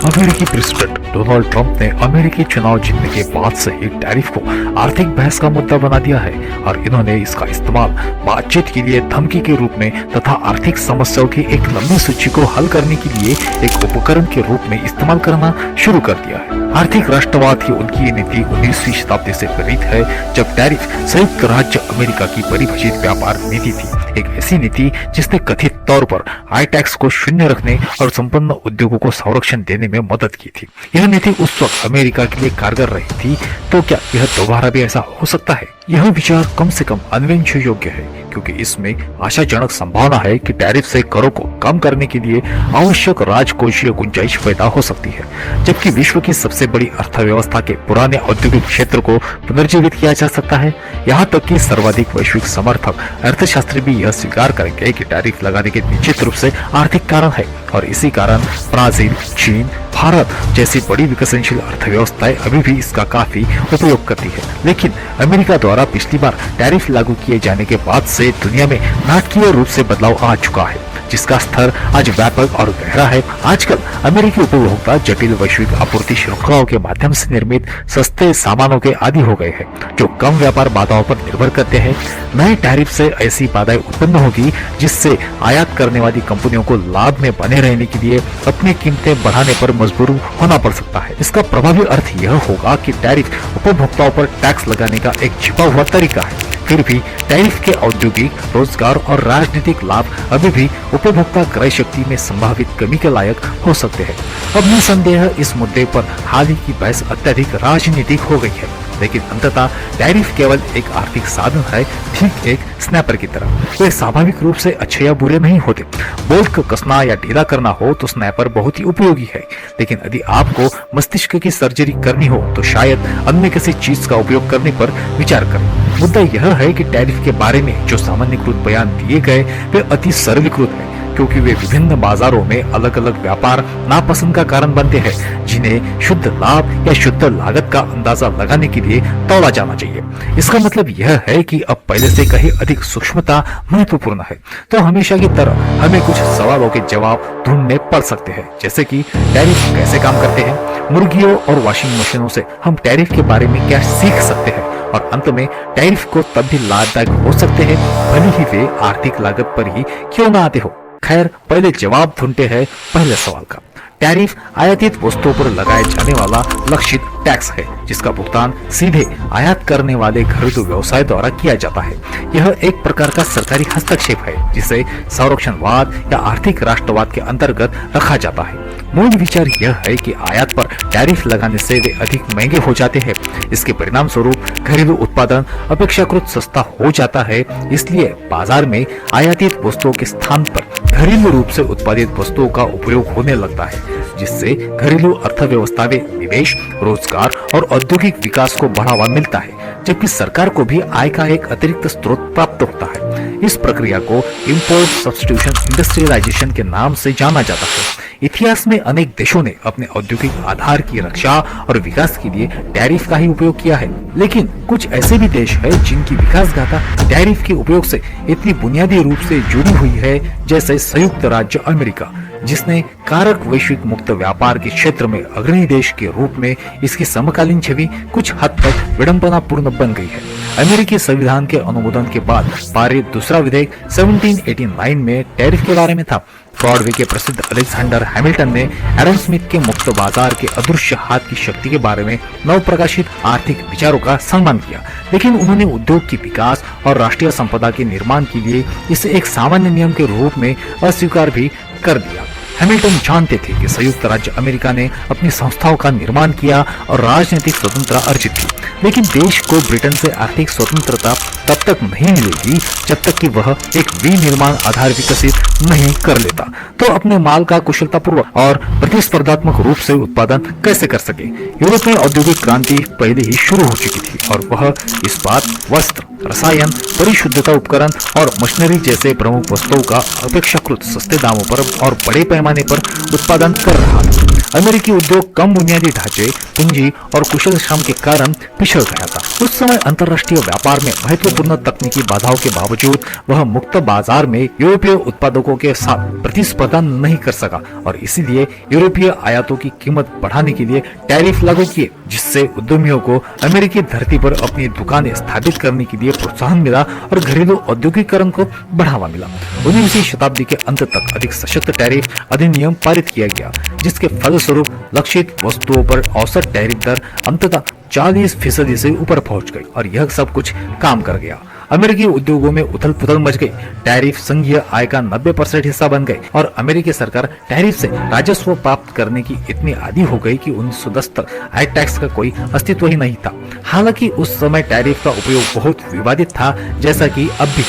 अमेरिकी president Donald Trump ने अमेरिकी चुनाव जीतने के बाद से ही टैरिफ को आर्थिक बहस का मुद्दा बना दिया है और इन्होंने इसका इस्तेमाल बातचीत के लिए धमकी के रूप में तथा आर्थिक समस्याओं की एक लंबी सूची को हल करने के लिए एक उपकरण के रूप में इस्तेमाल करना शुरू कर दिया है। आर्थिक राष्ट्रवाद की उनकी ये नीति 19वीं शताब्दी से प्रेरित है, जब टैरिफ संयुक्त राज्य अमेरिका की परिभाषित व्यापार नीति थी। एक ऐसी नीति जिसने कथित तौर पर हाई टैक्स को शून्य रखने और संपन्न उद्योगों को संरक्षण देने में मदद की थी। यह नीति उस वक्त अमेरिका के लिए कारगर रही थी, तो क्या यह दोबारा भी ऐसा हो सकता है? यह विचार कम से कम अन्वेषण योग्य है, क्योंकि इसमें आशाजनक संभावना है कि टैरिफ से करों को कम करने के लिए आवश्यक राजकोषीय गुंजाइश पैदा हो सकती है, जबकि विश्व की सबसे बड़ी अर्थव्यवस्था के पुराने औद्योगिक क्षेत्र को पुनर्जीवित किया जा सकता है। यहाँ तक कि सर्वाधिक वैश्विक समर्थक अर्थशास्त्री भी यह स्वीकार करेंगे कि टैरिफ लगाने के निश्चित रूप से आर्थिक कारण है, और इसी कारण ब्राजील, चीन, भारत जैसी बड़ी विकसनशील अर्थव्यवस्थाएं अभी भी इसका काफी उपयोग करती है। लेकिन अमेरिका द्वारा पिछली बार टैरिफ लागू किए जाने के बाद से दुनिया में नाटकीय रूप से बदलाव आ चुका है, जिसका स्तर आज व्यापक और गहरा है। आजकल अमेरिकी उपभोक्ता जटिल वैश्विक आपूर्ति श्रृंखलाओं के माध्यम से निर्मित सस्ते सामानों के आदी हो गए हैं, जो कम व्यापार बाधाओं पर निर्भर करते हैं। नए टैरिफ से ऐसी बाधाएं उत्पन्न होगी जिससे आयात करने वाली कंपनियों को लाभ में बने रहने के लिए अपनी कीमतें बढ़ाने पर मजबूर होना पड़ सकता है। इसका प्रभावी अर्थ यह होगा कि टैरिफ उपभोक्ताओं पर टैक्स लगाने का एक छिपा हुआ तरीका है। फिर भी टैरिफ के औद्योगिक, रोजगार और राजनीतिक लाभ अभी भी उपभोक्ता क्रय शक्ति में संभावित कमी के लायक हो सकते हैं। अब निसंदेह इस मुद्दे पर हाल ही की बहस अत्यधिक राजनीतिक हो गई है, लेकिन अंततः टैरिफ केवल एक आर्थिक साधन है, ठीक एक स्नैपर की तरह। वे स्वाभाविक रूप से अच्छे या बुरे नहीं होते। बोल्ट को कसना या ढीला करना हो तो स्नैपर बहुत ही उपयोगी है, लेकिन यदि आपको मस्तिष्क की सर्जरी करनी हो तो शायद अन्य किसी चीज का उपयोग करने पर विचार करें। मुद्दा यह है कि टैरिफ के बारे में जो सामान्यकृत बयान दिए गए वे अति सरलीकृत है, क्योंकि वे विभिन्न बाजारों में अलग अलग व्यापार नापसंद का कारण बनते हैं, जिन्हें शुद्ध लाभ या शुद्ध लागत का अंदाजा लगाने के लिए तोला जाना चाहिए। इसका मतलब यह है कि अब पहले से कहीं अधिक सूक्ष्मता महत्वपूर्ण है। तो हमेशा की तरह हमें कुछ सवालों के जवाब ढूंढने पड़ सकते हैं, जैसे कि टैरिफ कैसे काम करते हैं, मुर्गियों और वॉशिंग मशीनों से हम टैरिफ के बारे में क्या सीख सकते हैं, और अंत में टैरिफ को तब भी लाभदायक हो सकते हैं भले ही वे आर्थिक लागत पर ही क्यों न आते हो। खैर, पहले जवाब ढूंढते हैं पहले सवाल का। टैरिफ आयातित वस्तुओं पर लगाए जाने वाला लक्षित टैक्स है, जिसका भुगतान सीधे आयात करने वाले घरेलू व्यवसाय द्वारा किया जाता है। यह एक प्रकार का सरकारी हस्तक्षेप है, जिसे संरक्षणवाद या आर्थिक राष्ट्रवाद के अंतर्गत रखा जाता है। मूल विचार यह है कि आयात पर टैरिफ लगाने से वे अधिक महंगे हो जाते हैं। इसके परिणाम स्वरूप घरेलू उत्पादन अपेक्षाकृत सस्ता हो जाता है। इसलिए बाजार में आयातित वस्तुओं के स्थान पर घरेलू रूप से उत्पादित वस्तुओं का उपयोग होने लगता है, जिससे घरेलू अर्थव्यवस्था में निवेश, रोजगार और औद्योगिक विकास को बढ़ावा मिलता है, जबकि सरकार को भी आय का एक अतिरिक्त स्रोत प्राप्त होता है। इस प्रक्रिया को इंपोर्ट सब्स्टिट्यूशन इंडस्ट्रियलाइजेशन के नाम से जाना जाता है। इतिहास में अनेक देशों ने अपने औद्योगिक आधार की रक्षा और विकास के लिए टैरिफ का ही उपयोग किया है, लेकिन कुछ ऐसे भी देश हैं जिनकी विकास गाथा टैरिफ के उपयोग से इतनी बुनियादी रूप से जुड़ी हुई है, जैसे संयुक्त राज्य अमेरिका, जिसने कारक वैश्विक मुक्त व्यापार के क्षेत्र में अग्रणी देश के रूप में इसकी समकालीन छवि कुछ हद तक विडंबनापूर्ण बन गई है। अमेरिकी संविधान के अनुमोदन के बाद पारित दूसरा विधेयक 1789 में टैरिफ के बारे में था। ब्रॉडवे के प्रसिद्ध अलेक्जेंडर हैमिल्टन ने एडम स्मिथ के मुक्त बाजार के अदृश्य हाथ की शक्ति के बारे में नवप्रकाशित आर्थिक विचारों का सम्मान किया, लेकिन उन्होंने उद्योग की विकास और राष्ट्रीय संपदा के निर्माण के लिए इसे एक सामान्य नियम के रूप में अस्वीकार भी कर दिया। हैमिल्टन जानते थे कि संयुक्त राज्य अमेरिका ने अपनी संस्थाओं का निर्माण किया और राजनीतिक स्वतंत्रता अर्जित की, लेकिन देश को ब्रिटेन से आर्थिक स्वतंत्रता तब तक नहीं मिलेगी जब तक कि वह एक विनिर्माण आधार विकसित नहीं कर लेता। तो अपने माल का कुशलतापूर्वक और प्रतिस्पर्धात्मक रूप से उत्पादन कैसे कर सके? यूरोप में औद्योगिक क्रांति पहले ही शुरू हो चुकी थी और वह इस्पात, वस्त्र, रसायन, परिशुद्धता उपकरण और मशीनरी जैसे प्रमुख वस्तुओं का अपेक्षाकृत सस्ते दामों पर और बड़े पैमाने पर उत्पादन कर रहा था। अमेरिकी उद्योग कम बुनियादी ढांचे, पूंजी और कुशल श्रम के कारण पिछड़ गया था। उस समय अंतर्राष्ट्रीय व्यापार में महत्वपूर्ण तकनीकी बाधाओं के बावजूद वह मुक्त बाजार में यूरोपीय उत्पादकों के साथ प्रतिस्पर्धा नहीं कर सका और इसीलिए यूरोपीय आयातों की कीमत बढ़ाने के लिए टैरिफ लागू किए, जिससे उद्यमियों को अमेरिकी धरती पर अपनी दुकानें स्थापित करने के लिए प्रोत्साहन मिला और घरेलू औद्योगिकरण को बढ़ावा मिला। 19वीं शताब्दी के अंत तक अधिक सशक्त टैरिफ अधिनियम पारित किया गया, जिसके फलस्वरूप लक्षित वस्तुओं पर औसत टैरिफ दर अंततः 40% से ऊपर पहुंच गई और यह सब कुछ काम कर गया। अमेरिकी उद्योगों में उथल पुथल मच गई। टैरिफ संघीय आय का 90% हिस्सा बन गए और अमेरिकी सरकार टैरिफ से राजस्व प्राप्त करने की इतनी आदी हो गई कि 1910 तक आय टैक्स का कोई अस्तित्व ही नहीं था। हालांकि उस समय टैरिफ का उपयोग बहुत विवादित था, जैसा कि अब भी,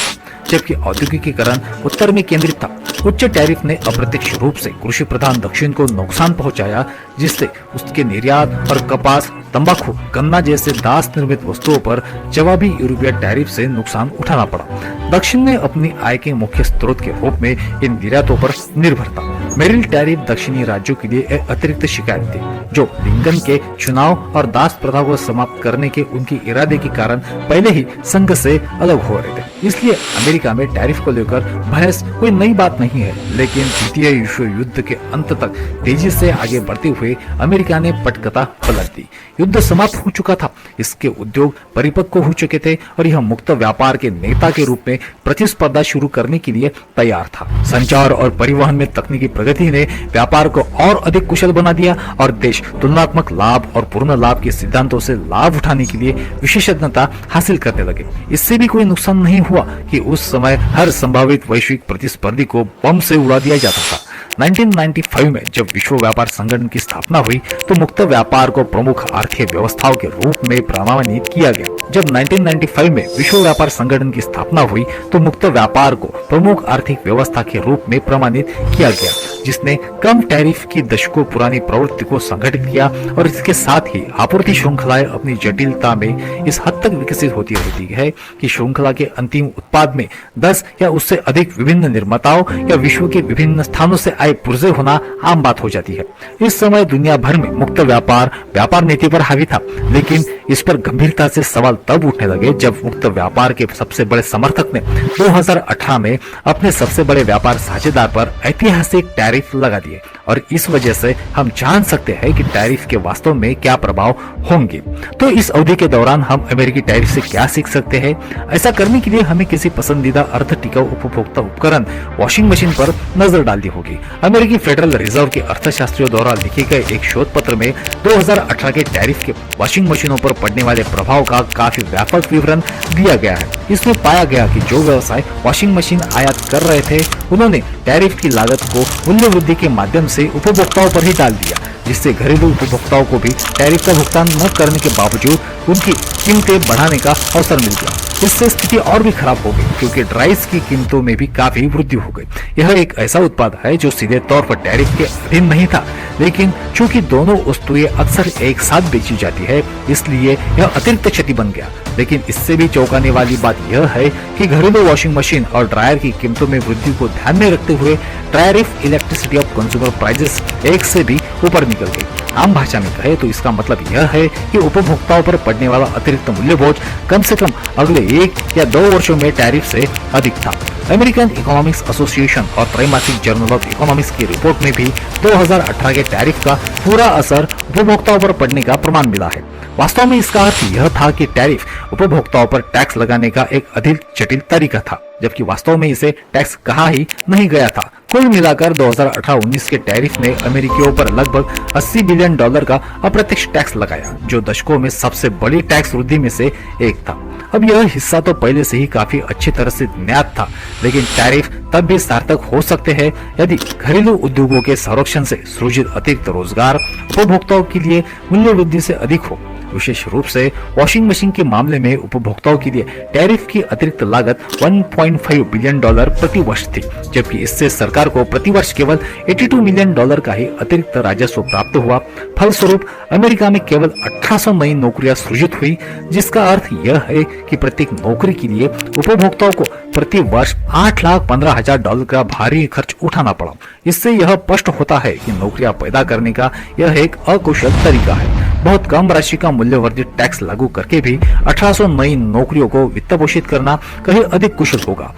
जबकि औद्योगिकीकरण उत्तर में केंद्रित था। उच्च टैरिफ ने अप्रत्यक्ष रूप से कृषि प्रधान दक्षिण को नुकसान पहुंचाया, जिससे उसके निर्यात और कपास, तंबाकू, गन्ना जैसे दास निर्मित वस्तुओं पर जवाबी यूरोपीय टैरिफ से नुकसान उठाना पड़ा। दक्षिण ने अपनी आय के मुख्य स्रोत के रूप में इन निर्यातों पर निर्भर था। मेरिल टैरिफ दक्षिणी राज्यों के लिए एक अतिरिक्त शिकायत थी, जो लिंकन के चुनाव और दास प्रथा को समाप्त करने के उनके इरादे के कारण पहले ही संघ से अलग हो रहे थे। इसलिए अमेरिका में टैरिफ को लेकर बहस कोई नई बात नहीं है, लेकिन द्वितीय विश्व युद्ध के अंत तक तेजी से आगे बढ़ते हुए अमेरिका ने पटकथा पलट दी। युद्ध समाप्त हो चुका था, इसके उद्योग परिपक्व हो चुके थे और यह मुक्त व्यापार के नेता के रूप में प्रतिस्पर्धा शुरू करने के लिए तैयार था। संचार और परिवहन में तकनीकी प्रगति ने व्यापार को और अधिक कुशल बना दिया और देश तुलनात्मक लाभ और पूर्ण लाभ के सिद्धांतों से लाभ उठाने के लिए विशेषज्ञता हासिल करने लगे। इससे भी कोई नुकसान नहीं हुआ कि उस समय हर संभावित वैश्विक प्रतिस्पर्धी को बम से उड़ा दिया जाता था। 1995 में जब विश्व व्यापार संगठन की स्थापना हुई तो मुक्त व्यापार को प्रमुख आर्थिक व्यवस्थाओं के रूप में प्रमाणित किया गया। जब 1995 में विश्व व्यापार संगठन की स्थापना हुई तो मुक्त व्यापार को प्रमुख आर्थिक व्यवस्था के रूप में प्रमाणित किया गया, जिसने कम टैरिफ की दशकों पुरानी प्रवृत्ति को संगठित किया और इसके साथ ही आपूर्ति श्रृंखलाएं अपनी जटिलता में इस हद तक विकसित होती रहती है कि श्रृंखला के अंतिम उत्पाद में 10 या उससे अधिक विभिन्न निर्माताओं या विश्व के विभिन्न स्थानों से आए पुर्जे होना आम बात हो जाती है। इस समय दुनिया भर में मुक्त व्यापार नीति पर हावी था, लेकिन इस पर गंभीरता से सवाल तब उठने लगे जब मुक्त व्यापार के सबसे बड़े समर्थक ने 2018 में अपने सबसे बड़े व्यापार साझेदार पर ऐतिहासिक टैरिफ लगा दिए और इस वजह से हम जान सकते हैं कि टैरिफ के वास्तव में क्या प्रभाव होंगे। तो इस अवधि के दौरान हम अमेरिकी टैरिफ से क्या सीख सकते हैं? ऐसा करने के लिए हमें किसी पसंदीदा अर्ध टिकाऊ उपभोक्ता उपकरण वॉशिंग मशीन पर नजर डालनी होगी। अमेरिकी फेडरल रिजर्व के अर्थशास्त्रियों द्वारा लिखे गए एक शोध पत्र में 2018 के टैरिफ के वॉशिंग मशीनों पर पड़ने वाले प्रभाव का काफी व्यापक विवरण दिया गया है। इसमें पाया गया कि जो व्यवसाय वॉशिंग मशीन आयात कर रहे थे उन्होंने टैरिफ की लागत को मूल्य वृद्धि के माध्यम से उपभोक्ताओं पर ही डाल दिया, जिससे घरेलू उपभोक्ताओं को भी टैरिफ का भुगतान न करने के बावजूद उनकी कीमतें बढ़ाने का अवसर मिल गया। इससे स्थिति और भी खराब हो गई क्योंकि ड्राइस की कीमतों में भी काफी वृद्धि हो गई। यह एक ऐसा उत्पाद है जो सीधे तौर पर टैरिफ के अधीन नहीं था, लेकिन चूंकि दोनों वस्तुएं अक्सर एक साथ बेची जाती है इसलिए यह अतिरिक्त क्षति बन गया। लेकिन इससे भी चौंकाने वाली बात यह है कि घरेलू वॉशिंग मशीन और ड्रायर की कीमतों में वृद्धि को ध्यान में रखते हुए tariff elasticity of consumer prices 1 से भी ऊपर निकल गई। आम भाषा में कहे तो इसका मतलब यह है कि उपभोक्ताओं पर पड़ने वाला अतिरिक्त मूल्य बोझ कम से कम अगले 1 या 2 वर्षों में टैरिफ से अधिक था। अमेरिकन इकोनॉमिक्स एसोसिएशन और त्रैमासिक जर्नल ऑफ इकोनॉमिक्स की रिपोर्ट में भी 2018 के टैरिफ का पूरा असर उपभोक्ताओं पर पड़ने का प्रमाण मिला है। वास्तव में इसका अर्थ यह था कि टैरिफ उपभोक्ताओं पर टैक्स लगाने का एक अधिक जटिल तरीका था, जबकि वास्तव में इसे टैक्स कहा ही नहीं गया था। कुल मिलाकर 2018-19 के टैरिफ ने अमेरिकियों पर लगभग $80 बिलियन का अप्रत्यक्ष टैक्स लगाया, जो दशकों में सबसे बड़ी टैक्स वृद्धि में से एक था। अब यह हिस्सा तो पहले से ही काफी अच्छी तरह से ज्ञात था, लेकिन टैरिफ तब भी सार्थक हो सकते हैं यदि घरेलू उद्योगों के संरक्षण से सृजित अतिरिक्त रोजगार उपभोक्ताओं के लिए मूल्य वृद्धि से अधिक हो। विशेष रूप से वॉशिंग मशीन के मामले में उपभोक्ताओं के लिए टैरिफ की अतिरिक्त लागत $1.5 बिलियन प्रति वर्ष थी, जबकि इससे सरकार को प्रति वर्ष केवल $82 मिलियन का ही अतिरिक्त राजस्व प्राप्त हुआ। फलस्वरूप अमेरिका में केवल 1800 नई नौकरियां सृजित हुई, जिसका अर्थ यह है कि प्रत्येक नौकरी के लिए उपभोक्ताओं को प्रति वर्ष $8,15,000 का भारी खर्च उठाना पड़ा। इससे यह स्पष्ट होता है कि नौकरियां पैदा करने का यह एक अकुशल तरीका है। बहुत कम राशि का मूल्यवर्धित टैक्स लागू करके भी 1800 नई नौकरियों को वित्त पोषित करना कहीं अधिक कुशल होगा।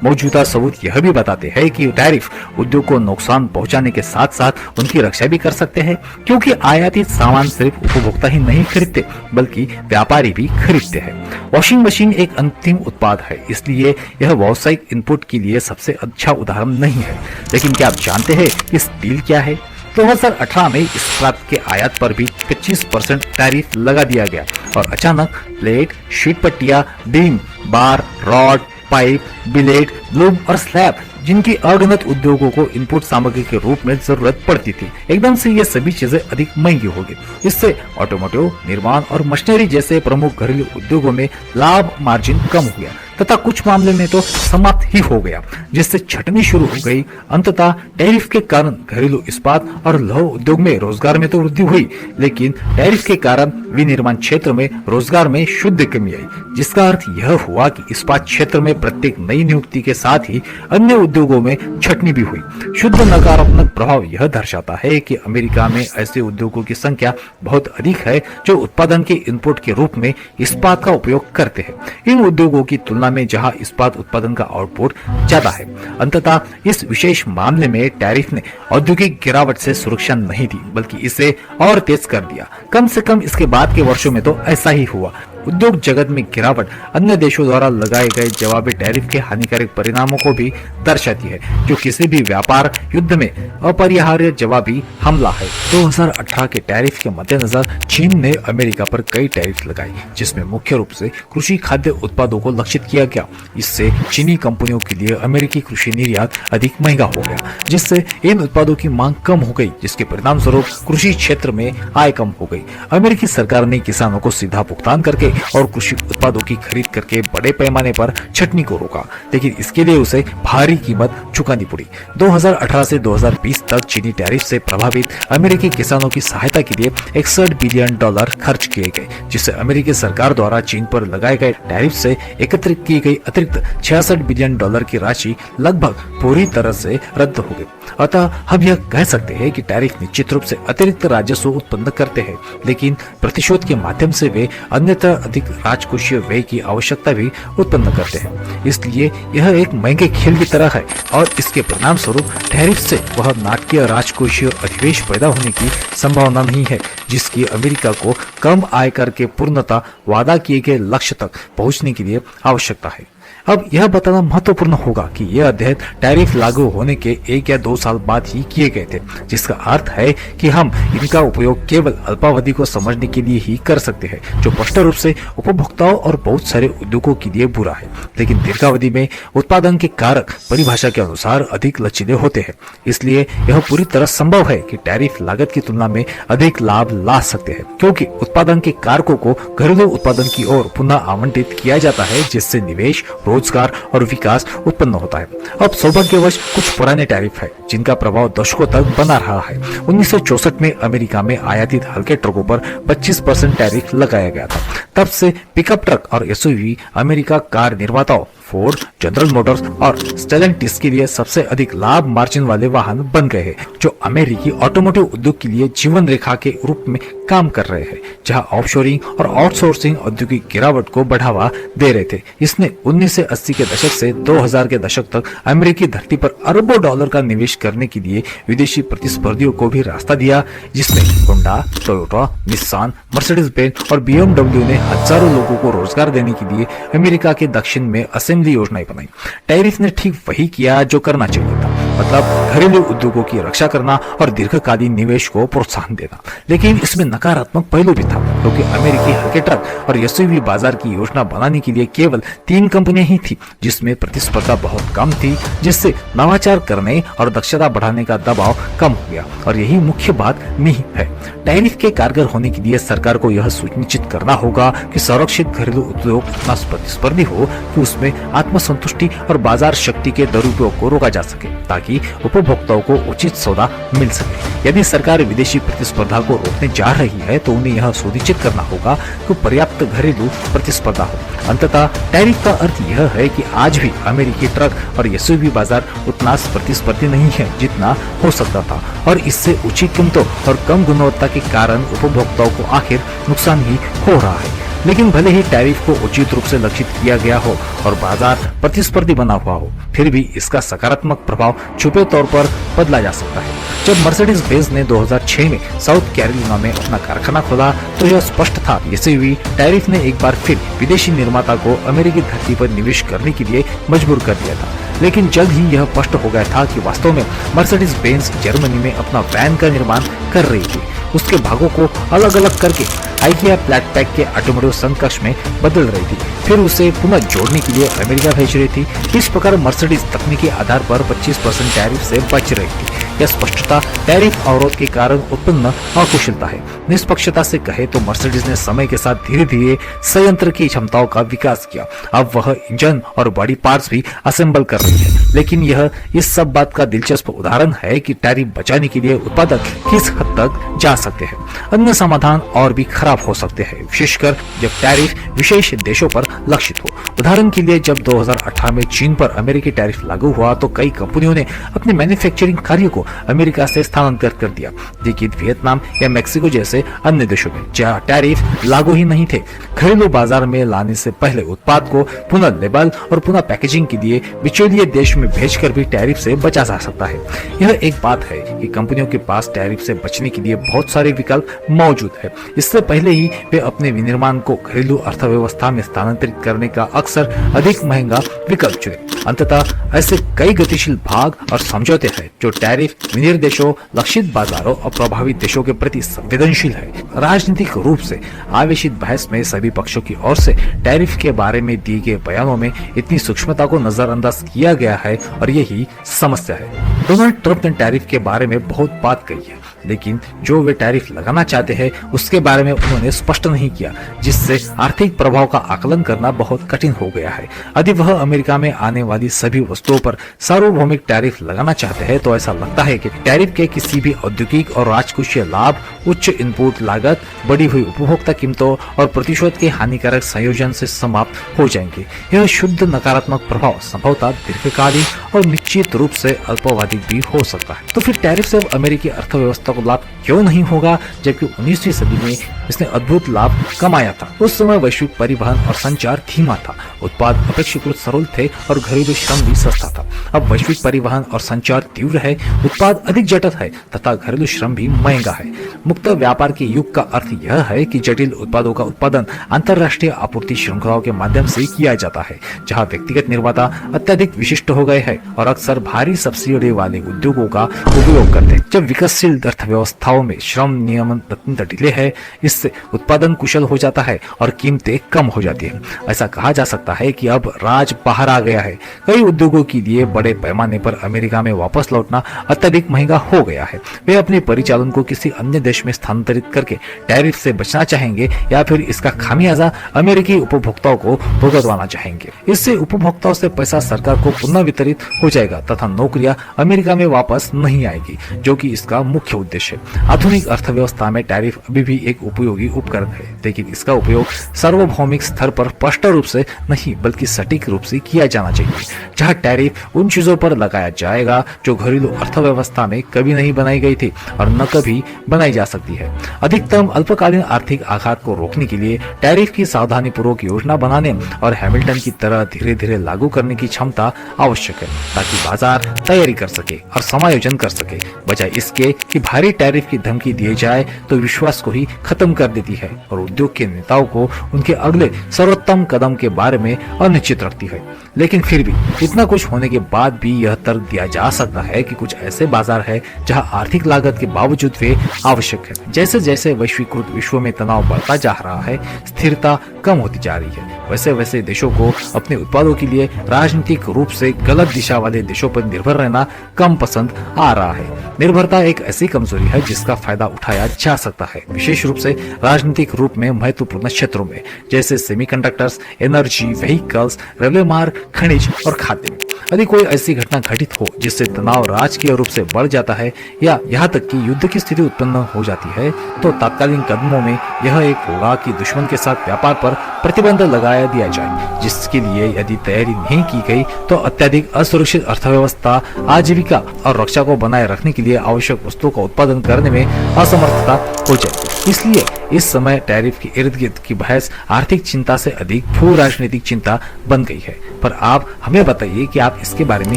मौजूदा सबूत यह भी बताते हैं कि टैरिफ उद्योग को नुकसान पहुंचाने के साथ साथ उनकी रक्षा भी कर सकते हैं, क्योंकि आयातित सामान सिर्फ उपभोक्ता ही नहीं खरीदते बल्कि व्यापारी भी खरीदते हैं। वॉशिंग मशीन एक अंतिम उत्पाद है, इसलिए यह व्यावसायिक इनपुट के लिए सबसे अच्छा उदाहरण नहीं है। लेकिन क्या आप जानते हैं कि स्टील क्या है? 2018 में इस्पात के आयात पर भी 25% टैरिफ लगा दिया गया और अचानक प्लेट, शीट पट्टियां, बीम, बार, रॉड, पाइप, बिलेट, लूम और स्लैब, जिनकी अगणित उद्योगों को इनपुट सामग्री के रूप में जरूरत पड़ती थी, एकदम से ये सभी चीजें अधिक महंगी हो गई। इससे ऑटोमोटिव, निर्माण और मशीनरी जैसे प्रमुख घरेलू उद्योगों में लाभ मार्जिन कम हो गया तथा कुछ मामले में तो समाप्त ही हो गया, जिससे छटनी शुरू हो गई। अंततः टैरिफ के कारण घरेलू इस्पात और लौह उद्योग में रोजगार में तो वृद्धि हुई, लेकिन टैरिफ के कारण विनिर्माण क्षेत्र में रोजगार में शुद्ध कमी आई, जिसका अर्थ यह हुआ कि इस्पात क्षेत्र में प्रत्येक नई नियुक्ति के साथ ही अन्य उद्योगों में छटनी भी हुई। शुद्ध नकारात्मक प्रभाव यह दर्शाता है कि अमेरिका में ऐसे उद्योगों की संख्या बहुत अधिक है जो उत्पादन के इनपुट के रूप में इस्पात का उपयोग करते हैं। इन उद्योगों की तुलना में जहां इस्पात उत्पादन का आउटपुट ज्यादा है। अंततः इस विशेष मामले में टैरिफ ने औद्योगिक गिरावट से सुरक्षा नहीं दी बल्कि इसे और तेज कर दिया। कम से कम इसके बाद के वर्षों में तो ऐसा ही हुआ। उद्योग जगत में गिरावट अन्य देशों द्वारा लगाए गए जवाबी टैरिफ के हानिकारक परिणामों को भी दर्शाती है, जो किसी भी व्यापार युद्ध में अपरिहार्य जवाबी हमला है। 2018 के टैरिफ के मद्देनजर चीन ने अमेरिका पर कई टैरिफ लगाए, जिसमें मुख्य रूप से कृषि खाद्य उत्पादों को लक्षित किया गया। इससे चीनी कंपनियों के लिए अमेरिकी कृषि निर्यात अधिक महंगा हो गया, जिससे इन उत्पादों की मांग कम हो गई, जिसके परिणाम स्वरूप कृषि क्षेत्र में आय कम हो गई। अमेरिकी सरकार ने किसानों को सीधा भुगतान करके और कृषि उत्पादों की खरीद करके बड़े पैमाने पर छटनी को रोका, लेकिन इसके लिए उसे भारी कीमत चुकानी पड़ी। 2018 से 2020 तक चीनी टैरिफ से प्रभावित अमेरिकी किसानों की सहायता के लिए $61 बिलियन खर्च किए गए, जिससे अमेरिकी सरकार द्वारा चीन पर लगाए गए टैरिफ से एकत्रित की गई अतिरिक्त $66 बिलियन की राशि लगभग पूरी तरह से रद्द हो गई। अतः हम यह कह सकते हैं कि टैरिफ निश्चित रूप से अतिरिक्त राजस्व उत्पन्न करते हैं, लेकिन प्रतिशोध के माध्यम से वे अन्यथा अधिक राजकोषीय व्यय की आवश्यकता भी उत्पन्न करते हैं। इसलिए यह एक महंगे खेल की तरह है और इसके परिणाम स्वरूप टैरिफ से वह नाटकीय राजकोषीय अधिवेश पैदा होने की संभावना नहीं है, जिसकी अमेरिका को कम आय कर के पूर्णतः वादा किए गए लक्ष्य तक पहुंचने के लिए आवश्यकता है। अब यह बताना महत्वपूर्ण होगा कि यह अध्ययन टैरिफ लागू होने के 1 या 2 साल बाद ही किए गए थे, जिसका अर्थ है कि हम इनका उपयोग केवल अल्पावधि को समझने के लिए ही कर सकते हैं, जो स्पष्ट रूप से उपभोक्ताओं और बहुत सारे उद्योगों के लिए बुरा है। लेकिन दीर्घावधि में उत्पादन के कारक परिभाषा के अनुसार अधिक लचीले होते हैं, इसलिए यह पूरी तरह संभव है कि टैरिफ लागत की तुलना में अधिक लाभ ला सकते हैं, क्योंकि उत्पादन के कारकों को घरेलू उत्पादन की ओर पुनः आवंटित किया जाता है, जिससे निवेश, रोजगार और विकास उत्पन्न होता है। अब सौभाग्यवश कुछ पुराने टैरिफ है जिनका प्रभाव दशकों तक बना रहा है। 1964 में अमेरिका में आयातित हल्के ट्रकों पर 25% टैरिफ लगाया गया था। तब से पिकअप ट्रक और एसयूवी अमेरिका कार निर्माताओं फोर्ड, जनरल मोटर्स और स्टेलेंटिस के लिए सबसे अधिक लाभ मार्जिन वाले वाहन बन गए हैं, जो अमेरिकी ऑटोमोटिव उद्योग के लिए जीवन रेखा के रूप में काम कर रहे हैं, जहां ऑफशोरिंग और आउटसोर्सिंग औद्योगिक गिरावट को बढ़ावा दे रहे थे। इसने 1980 के दशक से 2000 के दशक तक अमेरिकी धरती पर अरबों डॉलर का निवेश करने के लिए विदेशी प्रतिस्पर्धियों को भी रास्ता दिया, जिसमें होंडा, टोयोटा, निस्सान, मर्सिडीज बेंज और BMW ने हजारों लोगों को रोजगार देने के लिए अमेरिका के दक्षिण में असेंबली योजनाएं बनाई। टैरिफ ने ठीक वही किया जो करना चाहिए था, मतलब घरेलू उद्योगों की रक्षा करना और दीर्घकालीन निवेश को प्रोत्साहन देना। लेकिन इसमें नकारात्मक पहलू भी था, क्योंकि अमेरिकी हल्के ट्रक और एसयूवी बाजार की योजना बनाने के लिए केवल 3 कंपनियां ही थी, जिसमें प्रतिस्पर्धा बहुत कम थी, जिससे नवाचार करने और दक्षता बढ़ाने का दबाव कम हो गया। और यही मुख्य बात नहीं है। टैरिफ के कारगर होने के लिए सरकार को यह सुनिश्चित करना होगा कि संरक्षित घरेलू उद्योग इतना प्रतिस्पर्धी हो कि उसमें आत्मसंतुष्टि और बाजार शक्ति के दुरुपयोग को रोका जा सके, ताकि ताकि उपभोक्ताओं को उचित सौदा मिल सके। यदि सरकार विदेशी प्रतिस्पर्धा को रोकने जा रही है तो उन्हें यह सुनिश्चित करना होगा कि पर्याप्त घरेलू प्रतिस्पर्धा हो। अंततः टैरिफ का अर्थ यह है कि आज भी अमेरिकी ट्रक और एसयूवी बाजार उतना प्रतिस्पर्धी नहीं है जितना हो सकता था, और इससे ऊंची कीमतों और कम गुणवत्ता के कारण उपभोक्ताओं को आखिर नुकसान ही हो रहा है। लेकिन भले ही टैरिफ को उचित रूप से लक्षित किया गया हो और बाजार प्रतिस्पर्धी बना हुआ हो, फिर भी इसका सकारात्मक प्रभाव छुपे तौर पर बदला जा सकता है। जब मर्सिडीज बेंज ने 2006 में साउथ कैरोलिना में अपना कारखाना खोला तो यह स्पष्ट था कि एसयूवी टैरिफ ने एक बार फिर विदेशी निर्माता को अमेरिकी धरती पर निवेश करने के लिए मजबूर कर दिया था। लेकिन जल्द ही यह स्पष्ट हो गया था कि वास्तव में मर्सिडीज बेंज जर्मनी में अपना वैन का निर्माण कर रही थी। उसके भागों को अलग अलग करके आइकिया फ्लैटपैक के ऑटोमोटिव समकक्ष में बदल रही थी, फिर उसे पुनः जोड़ने के लिए अमेरिका भेज रही थी। इस प्रकार मर्सिडीज तकनीकी आधार पर 25% टैरिफ से बच रही थी। यह स्पष्टता टैरिफ अवरोध के कारण उत्पन्न अकुशलता है। निष्पक्षता से कहे तो मर्सिडीज ने समय के साथ धीरे धीरे संयंत्र की क्षमताओं का विकास किया। अब वह इंजन और बॉडी पार्ट्स भी असेंबल कर रही है। लेकिन यह इस सब बात का दिलचस्प उदाहरण है कि टैरिफ बचाने के लिए उत्पादक किस हद तक जा सकते हैं। अन्य समाधान और भी खराब हो सकते हैं, विशेषकर जब टैरिफ विशेष देशों पर लक्षित हो। उदाहरण के लिए जब 2018 में चीन पर अमेरिकी टैरिफ लागू हुआ तो कई कंपनियों ने अपने मैन्युफैक्चरिंग कार्य को अमेरिका से स्थानांतरित कर दिया, लेकिन वियतनाम या मेक्सिको जैसे अन्य देशों में जहां टैरिफ लागू ही नहीं थे, घरेलू बाजार में लाने से पहले उत्पाद को पुनः लेबल और पुनः पैकेजिंग के लिए बिचौलिए देश में भेजकर भी टैरिफ से बचा जा सकता है। यह एक बात है कि कंपनियों के पास टैरिफ से बचने के लिए बहुत सारे विकल्प मौजूद है। इससे पहले ही वे अपने विनिर्माण को घरेलू अर्थव्यवस्था में स्थानांतरित करने का अक्सर अधिक महंगा विकल्प चुने। अंततः ऐसे कई गतिशील भाग और समझौते हैं जो टैरिफ विनिर्देशों, लक्षित बाजारों और प्रभावित देशों के प्रति संवेदनशील है। राजनीतिक रूप से आवेशित बहस में सभी पक्षों की ओर से टैरिफ के बारे में दिए गए बयानों में इतनी सूक्ष्मता को नजरअंदाज किया गया है और यही समस्या है। डोनाल्ड ट्रंप ने टैरिफ के बारे में बहुत बात कही है, लेकिन जो वे टैरिफ लगाना चाहते हैं उसके बारे में उन्होंने स्पष्ट नहीं किया, जिससे आर्थिक प्रभाव का आकलन करना बहुत कठिन हो गया है। यदि वह अमेरिका में आने वाली सभी वस्तुओं पर सार्वभौमिक टैरिफ लगाना चाहते हैं तो ऐसा लगता है कि टैरिफ के किसी भी औद्योगिक और राजकोषीय लाभ, उच्च इनपुट लागत, बढ़ी हुई उपभोक्ता कीमतों और प्रतिशोध के हानिकारक संयोजन से समाप्त हो जाएंगे। यह शुद्ध नकारात्मक प्रभाव संभवतः दीर्घकालीन और निश्चित रूप से अल्पवादी भी हो सकता है। तो फिर टैरिफ से अमेरिकी अर्थव्यवस्था को लाभ क्यों नहीं होगा, जबकि 19वीं सदी में इसने अद्भुत लाभ कमाया था। उस समय वैश्विक परिवहन और संचार धीमा था, उत्पाद अपेक्षाकृत सरल थे और घरेलू श्रम भी सस्ता था। अब वैश्विक परिवहन और संचार तीव्र है, उत्पाद अधिक जटिल है तथा घरेलू श्रम भी महंगा है। मुक्त व्यापार के युग का अर्थ यह है कि जटिल उत्पादों का उत्पादन अंतरराष्ट्रीय आपूर्ति श्रृंखलाओं के माध्यम से किया जाता है, जहां व्यक्तिगत निर्माता अत्यधिक विशिष्ट हो गए हैं और अक्सर भारी सब्सिडी वाले उद्योगों का उपयोग करते हैं। जब विकासशील अर्थव्यवस्थाओं में श्रम नियमन अत्यंत ढीले है, इससे उत्पादन कुशल हो जाता है और कीमतें कम हो जाती है। ऐसा कहा जा सकता है कि अब राज बाहर आ गया है। कई उद्योगों के लिए बड़े पैमाने पर अमेरिका में वापस लौटना अत्यधिक महंगा हो गया है। वे अपने परिचालन को किसी अन्य देश में स्थानांतरित करके टैरिफ से बचना चाहेंगे या फिर इसका खामियाजा अमेरिकी उपभोक्ताओं को भुगतवाना चाहेंगे। इससे उपभोक्ताओं से पैसा सरकार को पुनः वितरित हो जाएगा तथा नौकरियां अमेरिका में वापस नहीं आएगी, जो कि इसका मुख्य उद्देश्य है। आधुनिक अर्थव्यवस्था में टैरिफ अभी भी एक उपयोगी उपकरण है, लेकिन इसका उपयोग सार्वभौमिक स्तर पर स्पष्ट रूप से नहीं बल्कि सटीक रूप से किया जाना चाहिए, जहां टैरिफ उन चीजों पर लगाया जाएगा जो घरेलू अर्थव्यवस्था में कभी नहीं बनाई गई थी और न कभी बनाई जा सकती है। अधिकतम अल्पकालीन आर्थिक आघात को रोकने के लिए टैरिफ की सावधानी पूर्वक योजना बनाने और हैमिल्टन की तरह धीरे धीरे लागू करने की क्षमता आवश्यक है, ताकि बाजार तैयारी कर सके और समायोजन कर सके। बजाय इसके कि भारी टैरिफ की धमकी दिए जाए तो विश्वास को ही खत्म कर देती है और उद्योग के नेताओं को उनके अगले सर्वोत्तम कदम के बारे में अनिश्चित रखती है। लेकिन फिर भी इतना कुछ होने के बाद भी यह तर्क दिया जा सकता है कि कुछ ऐसे बाजार है जहां आर्थिक लागत के बावजूद वे आवश्यक है। जैसे जैसे वैश्वीकृत विश्व में तनाव बढ़ता जा रहा है, स्थिरता कम होती जा रही है, वैसे वैसे देशों को अपने उत्पादों के लिए राजनीतिक रूप से गलत दिशा वाले देशों पर निर्भर रहना कम पसंद आ रहा है। निर्भरता एक ऐसी कमजोरी है जिसका फायदा उठाया जा सकता है, विशेष रूप से राजनीतिक रूप में महत्वपूर्ण क्षेत्रों में, जैसे सेमीकंडक्टर्स, एनर्जी, व्हीकल्स, रेलवे मार्ग, खनिज और खाद्य में। यदि कोई ऐसी घटना घटित हो जिससे तनाव राजकीय रूप से बढ़ जाता है या यहाँ तक कि युद्ध की स्थिति उत्पन्न हो जाती है, तो तात्कालीन कदमों में यह एक होगा कि दुश्मन के साथ व्यापार पर प्रतिबंध लगाया दिया जाए, जिसके लिए यदि तैयारी नहीं की गई तो अत्यधिक असुरक्षित अर्थव्यवस्था, आजीविका और रक्षा को बनाए रखने के लिए आवश्यक वस्तुओं का उत्पादन करने में असमर्थता हो जाएगी। इसलिए इस समय टैरिफ के इर्द गिर्द की बहस आर्थिक चिंता से अधिक भू राजनीतिक चिंता बन गई है। पर आप हमें बताइए कि आप इसके बारे में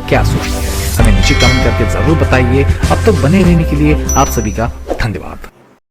क्या सोचते हैं। हमें नीचे कमेंट करके जरूर बताइए। अब तक बने रहने के लिए आप सभी का धन्यवाद।